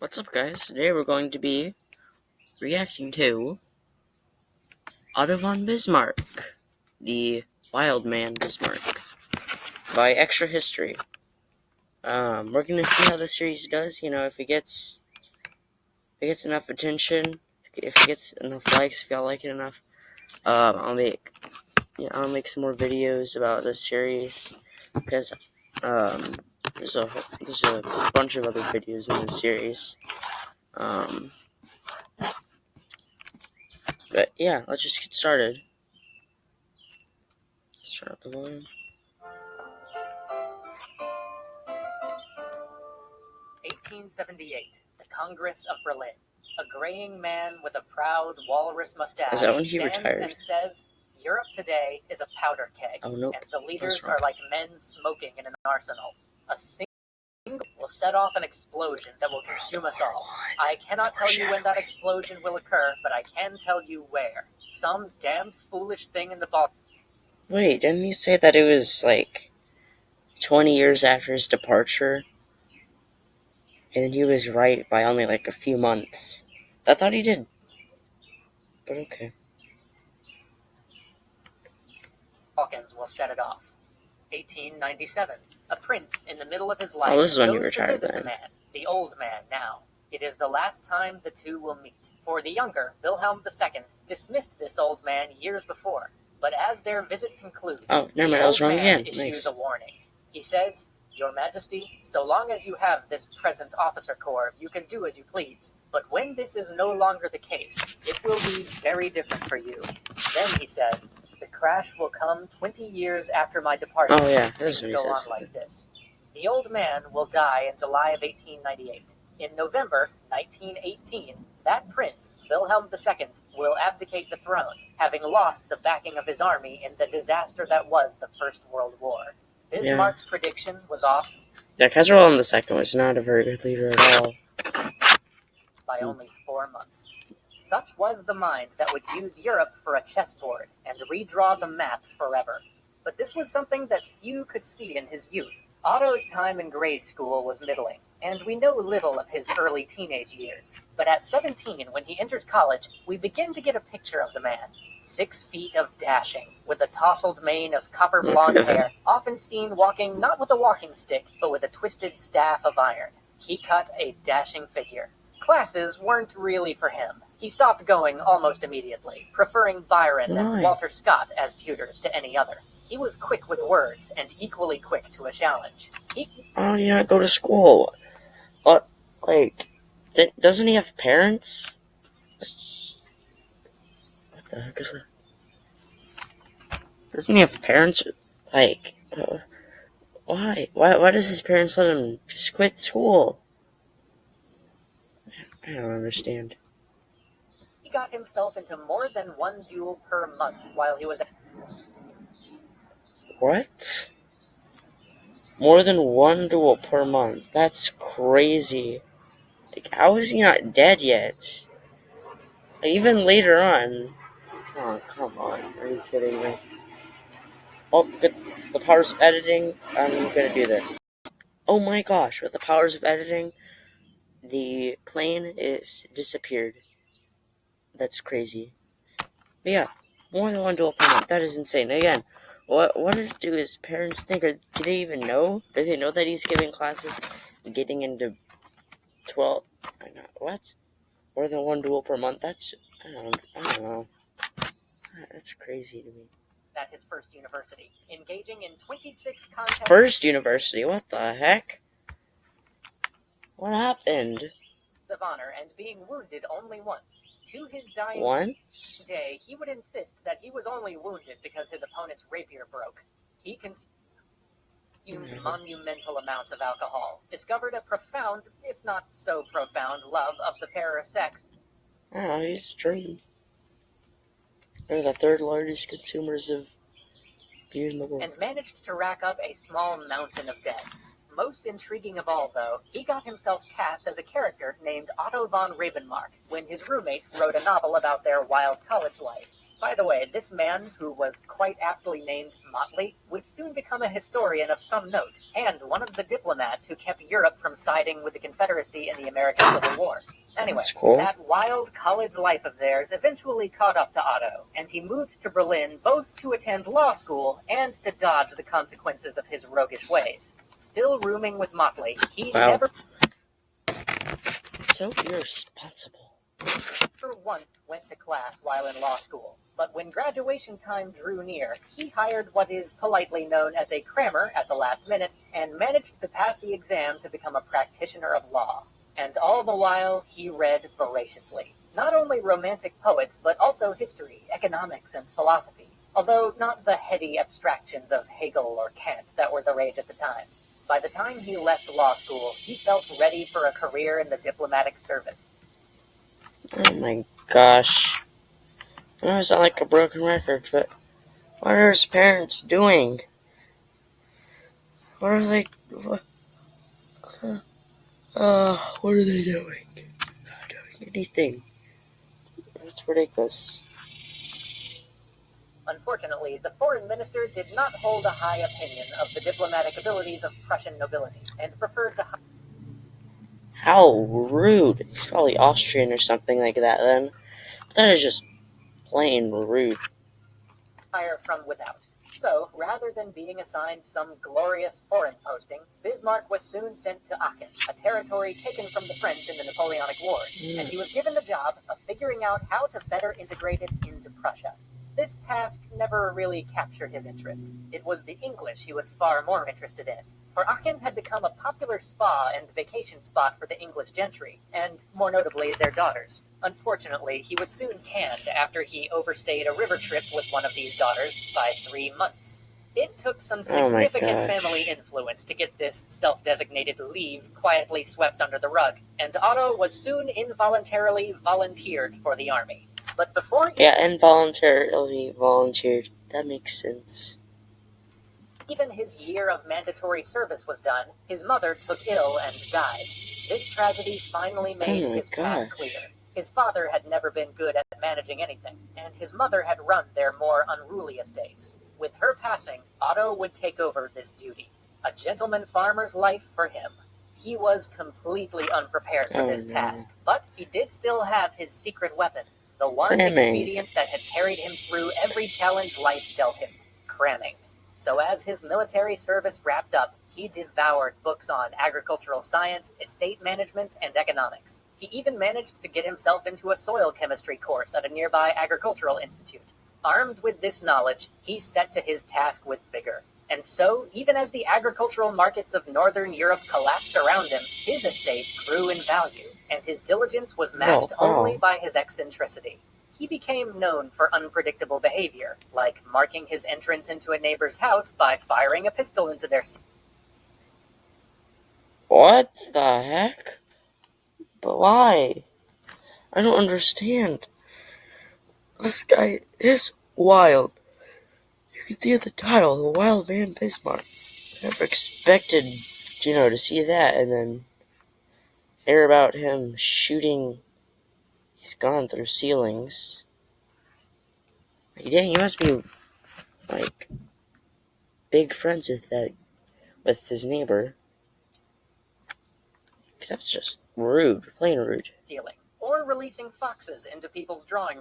What's up, guys? Today we're going to be reacting to Otto von Bismarck, the Wild Man Bismarck, by Extra History. We're going to see how the series does. You know, if it gets enough attention, if it gets enough likes, if y'all like it enough, I'll make some more videos about this series because there's a bunch of other videos in this series. But yeah, let's just get started. Let's turn up the volume. 1878, the Congress of Berlin. A graying man with a proud walrus mustache Is that when he stands retired? and says, "Europe today is a powder keg, Oh, nope. and the leaders are like men smoking in an arsenal. A single will set off an explosion that will consume us all. I cannot tell you when that explosion will occur, but I can tell you where. Some damned foolish thing in the ball." Wait, didn't he say that it was like 20 years after his departure? And then he was right by only like a few months. I thought he did. But okay. Hawkins will set it off. 1897. A prince in the middle of his life Oh, this is when he goes to retired visit then. the man, the old man now. It is the last time the two will meet. For the younger, Wilhelm II dismissed this old man years before. But as their visit concludes, Oh, never mind, the I was old wrong man again. issues Nice. a warning. He says, "Your Majesty, so long as you have this present officer corps, you can do as you please. But when this is no longer the case, it will be very different for you." Then he says, "The crash will come 20 years after my departure. Oh yeah, Things this is go what he on says. like this." The old man will die in July of 1898. In November 1918, that prince, Wilhelm II, will abdicate the throne, having lost the backing of his army in the disaster that was the First World War. Bismarck's prediction was off. Yeah, Kaiser Wilhelm II was not a very good leader at all. By only 4 months. Such was the mind that would use Europe for a chessboard and redraw the map forever. But this was something that few could see in his youth. Otto's time in grade school was middling, and we know little of his early teenage years. But at 17, when he enters college, we begin to get a picture of the man. 6 feet of dashing, with a tousled mane of copper blonde hair, often seen walking not with a walking stick, but with a twisted staff of iron. He cut a dashing figure. Classes weren't really for him. He stopped going almost immediately, preferring Byron and Walter Scott as tutors to any other. He was quick with words and equally quick to a challenge. Oh, you not go to school? What? Like, doesn't he have parents? What the heck is that? Doesn't he have parents? Like, why? Why does his parents let him just quit school? I don't understand. He got himself into more than one duel per month while he was at... What? More than one duel per month? That's crazy. Like, how is he not dead yet? Like, even later on. Oh, come on. Are you kidding me? Oh, with the powers of editing, I'm gonna do this. Oh my gosh, with the powers of editing, the plane is disappeared. That's crazy. But yeah, more than one duel per month. That is insane. Again, what do his parents think? Or do they even know? Do they know that he's giving classes and getting into 12? What? More than one duel per month? That's, I don't know. That's crazy to me. At his first university, engaging in 26 contests. First university? What the heck? What happened? Of honor and being wounded only once. To his dying day, he would insist that he was only wounded because his opponent's rapier broke. He consumed monumental amounts of alcohol, discovered a profound, if not so profound, love of the pair of sex. Oh, he's true. They're the third largest consumers of beer in the world. And managed to rack up a small mountain of debts. Most intriguing of all, though, he got himself cast as a character named Otto von Bismarck when his roommate wrote a novel about their wild college life. By the way, this man, who was quite aptly named Motley, would soon become a historian of some note, and one of the diplomats who kept Europe from siding with the Confederacy in the American Civil War. Anyway, That's cool. that wild college life of theirs eventually caught up to Otto, and he moved to Berlin both to attend law school and to dodge the consequences of his roguish ways. Still rooming with Motley, he never So irresponsible. once went to class while in law school. But when graduation time drew near, he hired what is politely known as a crammer at the last minute and managed to pass the exam to become a practitioner of law. And all the while, he read voraciously. Not only romantic poets, but also history, economics, and philosophy. Although not the heady abstractions of Hegel or Kant that were the rage at the time. By the time he left law school, he felt ready for a career in the diplomatic service. Oh my gosh. I know I sound like a broken record, but what are his parents doing? What are they... What are they doing? Not doing anything. It's ridiculous. Unfortunately, the foreign minister did not hold a high opinion of the diplomatic abilities of Prussian nobility, and preferred to How rude. He's probably Austrian or something like that then. But that is just plain rude. hire from without. So, rather than being assigned some glorious foreign posting, Bismarck was soon sent to Aachen, a territory taken from the French in the Napoleonic Wars, and he was given the job of figuring out how to better integrate it into Prussia. This task never really captured his interest. It was the English he was far more interested in, for Aachen had become a popular spa and vacation spot for the English gentry, and, more notably, their daughters. Unfortunately, he was soon canned after he overstayed a river trip with one of these daughters by 3 months. It took some significant family influence to get this self-designated leave quietly swept under the rug, and Otto was soon involuntarily volunteered for the army. But before involuntarily volunteered. That makes sense. even his year of mandatory service was done, his mother took ill and died. This tragedy finally made his path clear. His father had never been good at managing anything, and his mother had run their more unruly estates. With her passing, Otto would take over this duty. A gentleman farmer's life for him. He was completely unprepared for this task, but he did still have his secret weapon, the one expedient that had carried him through every challenge life dealt him, cramming. So as his military service wrapped up, he devoured books on agricultural science, estate management, and economics. He even managed to get himself into a soil chemistry course at a nearby agricultural institute. Armed with this knowledge, he set to his task with vigor. And so, even as the agricultural markets of Northern Europe collapsed around him, his estate grew in value, and his diligence was matched only by his eccentricity. He became known for unpredictable behavior, like marking his entrance into a neighbor's house by firing a pistol into their... What the heck? But why? I don't understand. This guy is wild. You can see at the title, The Wild Man Bismarck. I never expected, to see that and then hear about him shooting. He's gone through ceilings. Dang, he must be, big friends with his neighbor. Because that's just rude, plain rude. Ceiling, or releasing foxes into people's drawing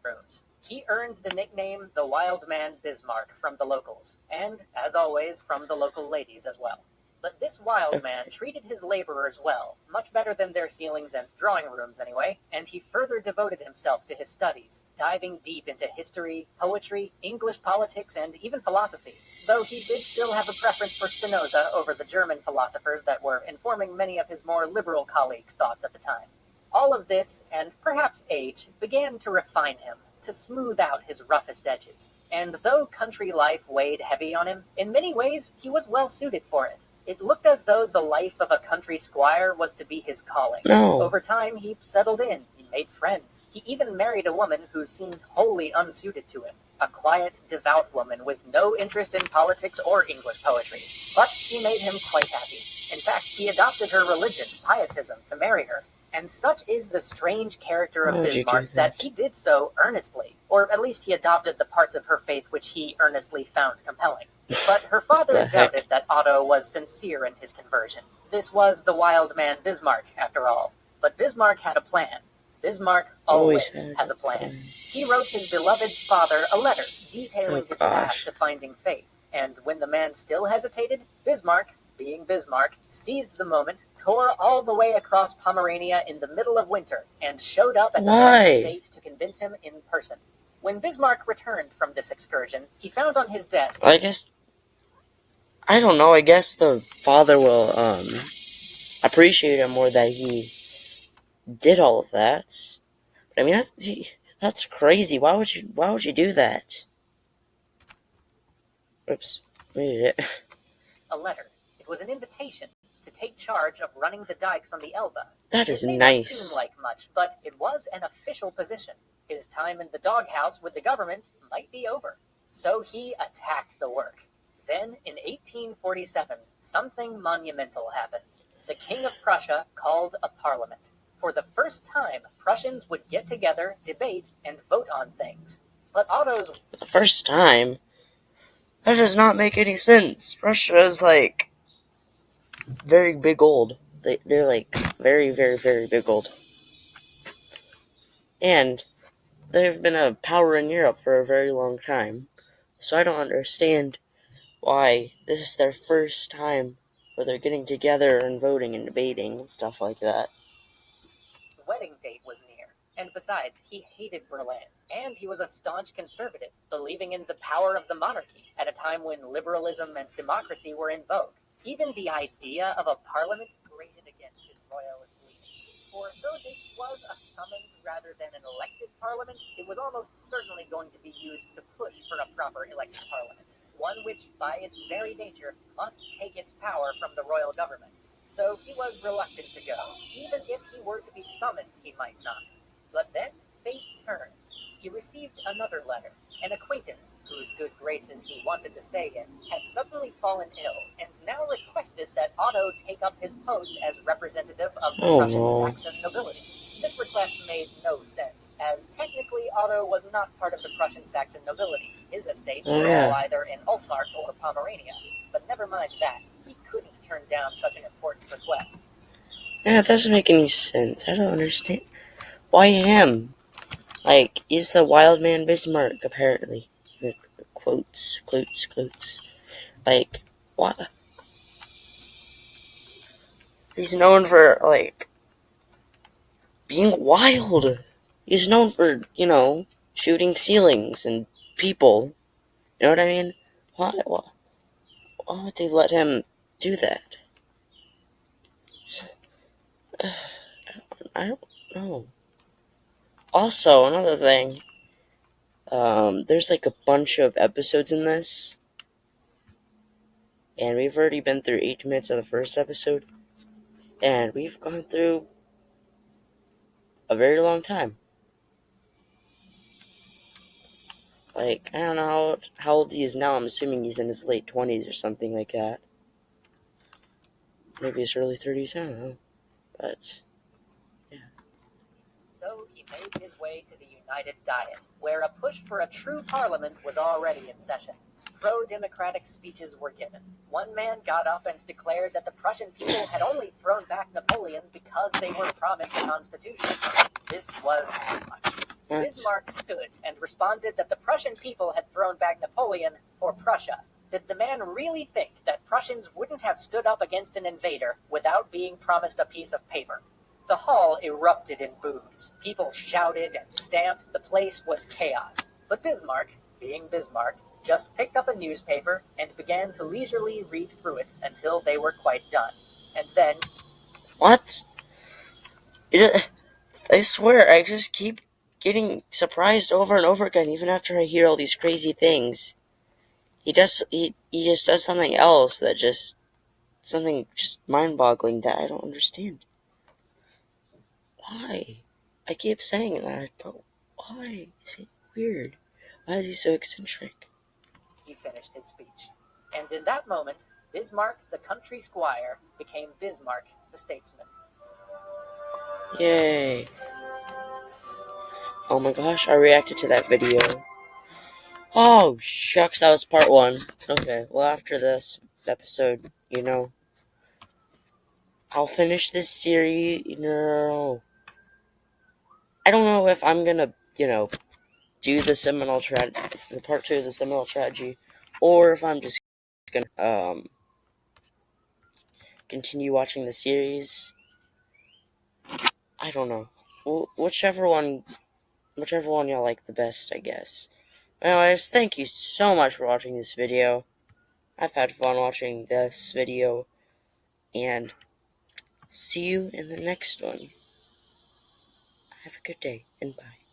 rooms. He earned the nickname the Wild Man Bismarck from the locals, and, as always, from the local ladies as well. But this wild man treated his laborers well, much better than their ceilings and drawing rooms anyway, and he further devoted himself to his studies, diving deep into history, poetry, English politics, and even philosophy, though he did still have a preference for Spinoza over the German philosophers that were informing many of his more liberal colleagues' thoughts at the time. All of this, and perhaps age, began to refine him, to smooth out his roughest edges. And though country life weighed heavy on him, in many ways he was well suited for it. It looked as though the life of a country squire was to be his calling. No. Over time, he settled in, he made friends. He even married a woman who seemed wholly unsuited to him. A quiet, devout woman with no interest in politics or English poetry. But she made him quite happy. In fact, he adopted her religion, pietism, to marry her. And such is the strange character Why of would you do Bismarck that that? he did so earnestly, or at least he adopted the parts of her faith which he earnestly found compelling. But her father The heck? doubted that Otto was sincere in his conversion. This was the wild man Bismarck, after all. But Bismarck had a plan. Bismarck always has a plan. He wrote his beloved's father a letter detailing his path to finding faith. And when the man still hesitated, Bismarck, being Bismarck, seized the moment, tore all the way across Pomerania in the middle of winter, and showed up at the man's estate to convince him in person. When Bismarck returned from this excursion, he found on his desk... I don't know, I guess the father will, appreciate him more that he did all of that. But, I mean, that's crazy. Why would you do that? Oops. Made it. A letter. It was an invitation to take charge of running the dikes on the Elbe. That is it may nice. Not seem like much, but it was an official position. His time in the doghouse with the government might be over. So he attacked the work. Then, in 1847, something monumental happened. The King of Prussia called a parliament. For the first time, Prussians would get together, debate, and vote on things. But Otto's... For the first time? That does not make any sense. Russia is, like, very big old. They're, like, very, very, very big old. And they've been a power in Europe for a very long time. So I don't understand why this is their first time where they're getting together and voting and debating and stuff like that. Wedding date was near, and besides, he hated Berlin, and he was a staunch conservative, believing in the power of the monarchy at a time when liberalism and democracy were in vogue. Even the idea of a parliament grated against his royalist leanings. For though this was a summoned rather than an elected parliament, it was almost certainly going to be used to push for a proper elected parliament, one which, by its very nature, must take its power from the royal government. So he was reluctant to go. Even if he were to be summoned, he might not. But then fate turned. He received another letter. An acquaintance, whose good graces he wanted to stay in, had suddenly fallen ill, and now requested that Otto take up his post as representative of the Prussian Saxon nobility. This request made no sense, as technically Otto was not part of the Prussian Saxon nobility. His estates were all either in Altmark or Pomerania. But never mind that. He couldn't turn down such an important request. Yeah, it doesn't make any sense. I don't understand. Why him? Like, he's the wild man Bismarck, apparently. Quotes. Like, what? He's known for, like, being wild. He's known for, shooting ceilings and people. You know what I mean? Why would they let him do that? I don't know. Also, another thing, there's like a bunch of episodes in this, and we've already been through 8 minutes of the first episode, and we've gone through a very long time. Like, I don't know how old he is now. I'm assuming he's in his late 20s or something like that. Maybe his early 30s, I don't know. But, yeah. So he made his way to the United Diet, where a push for a true parliament was already in session. Pro-democratic speeches were given. One man got up and declared that the Prussian people had only thrown back Napoleon because they were promised a constitution. This was too much. Bismarck stood and responded that the Prussian people had thrown back Napoleon for Prussia. Did the man really think that Prussians wouldn't have stood up against an invader without being promised a piece of paper? The hall erupted in boos. People shouted and stamped. The place was chaos. But Bismarck, being Bismarck, just picked up a newspaper and began to leisurely read through it until they were quite done. And then... What? I swear, I just keep getting surprised over and over again, even after I hear all these crazy things. He just does something else that something just mind-boggling that I don't understand. Why? I keep saying that, but why? Is he weird? Why is he so eccentric? He finished his speech. And in that moment, Bismarck, the country squire, became Bismarck, the statesman. Yay. Oh my gosh, I reacted to that video. Oh, shucks, that was part 1. Okay, well, after this episode, I'll finish this series, I don't know if I'm gonna, do the part 2 of the Seminole Tragedy, or if I'm just gonna, continue watching the series. I don't know. Whichever one y'all like the best, I guess. Anyways, thank you so much for watching this video. I've had fun watching this video, and see you in the next one. Have a good day, and bye.